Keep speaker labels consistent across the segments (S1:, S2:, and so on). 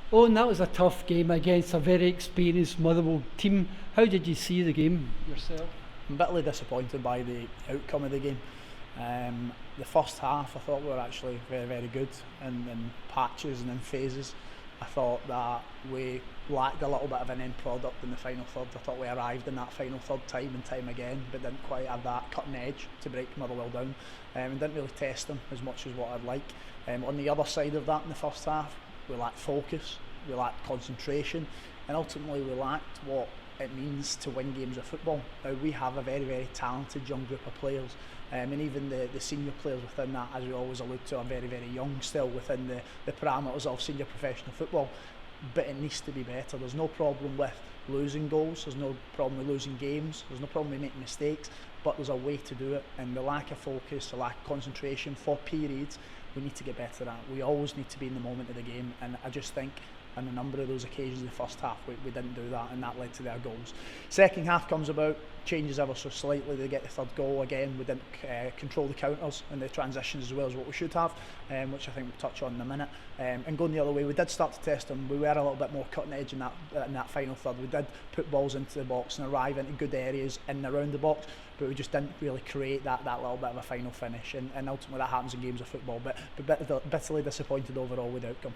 S1: Oh, and that was a tough game against a very experienced Motherwell team. How did you see the game yourself?
S2: I'm bitterly disappointed by the outcome of the game. The first half I thought we were actually very good in patches and in phases. I thought that we lacked a little bit of an end product in the final third. I thought we arrived in that final third time and time again, but didn't quite have that cutting edge to break Motherwell down, and didn't really test them as much as what I'd like. On the other side of that, in the first half, we lacked focus, we lacked concentration, and ultimately we lacked what it means to win games of football. Now, we have a very talented young group of players, and even the senior players within that, as we always allude to, are very young still within the parameters of senior professional football, but it needs to be better. There's no problem with losing goals, there's no problem with losing games, there's no problem with making mistakes, but there's a way to do it, and the lack of focus, the lack of concentration for periods, we need to get better at. We always need to be in the moment of the game, and I just think on a number of those occasions in the first half we didn't do that, and that led to their goals. Second half comes about, changes ever so slightly, they get the third goal. Again, we didn't control the counters and the transitions as well as what we should have, which I think we'll touch on in a minute. And going the other way, we did start to test them. We were a little bit more cutting edge in that final third. We did put balls into the box and arrive into good areas in and around the box, but we just didn't really create that little bit of a final finish, and ultimately that happens in games of football, but bitterly disappointed overall with the outcome.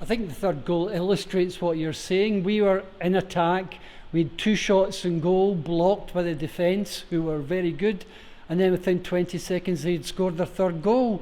S1: I think the third goal illustrates what you're saying. We were in attack, we had 2 shots on goal, blocked by the defence, who were very good, and then within 20 seconds they'd scored their third goal.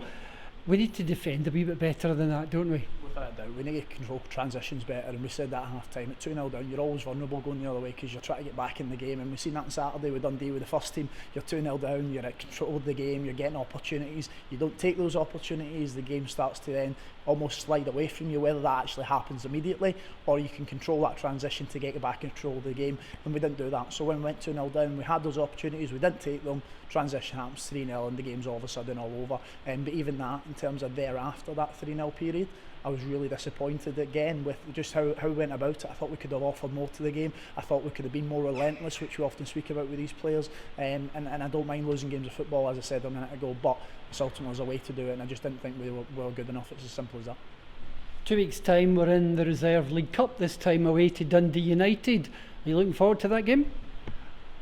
S1: We need to defend a wee bit better than that, don't we?
S2: Without a doubt, we need to control transitions better, and we said that at half time. At 2-0 down, you're always vulnerable going the other way because you're trying to get back in the game, and we've seen that on Saturday with Dundee with the first team. You're 2-0 down, you're at control of the game, you're getting opportunities, you don't take those opportunities, the game starts to then almost slide away from you, whether that actually happens immediately or you can control that transition to get back in control of the game, and we didn't do that. So when we went 2-0 down, we had those opportunities, we didn't take them, transition happens 3-0 and the game's all of a sudden all over. But even that, in terms of thereafter that 3-0 period, I was really disappointed again with just how we went about it. I thought we could have offered more to the game. I thought we could have been more relentless, which we often speak about with these players. And I don't mind losing games of football, as I said a minute ago, but it's ultimately a way to do it, and I just didn't think we were good enough. It's as simple as that.
S1: 2 weeks' time, we're in the Reserve League Cup, this time away to Dundee United. Are you looking forward to that game?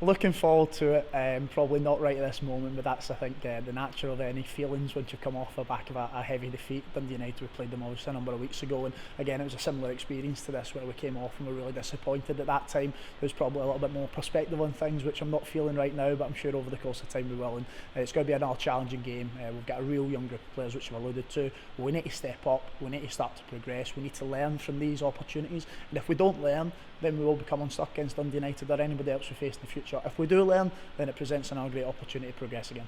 S2: Looking forward to it, probably not right at this moment, but that's, I think, the nature of any feelings once you come off the back of a heavy defeat. Dundee United, we played them obviously a number of weeks ago, and again it was a similar experience to this where we came off and were really disappointed. At that time there was probably a little bit more perspective on things, which I'm not feeling right now, but I'm sure over the course of time we will, and it's going to be another challenging game. We've got a real young group of players, which I've alluded to. We need to step up, we need to start to progress, we need to learn from these opportunities, and if we don't learn, then we will become unstuck against Dundee United or anybody else we face in the future. If we do learn, then it presents another great opportunity to progress again.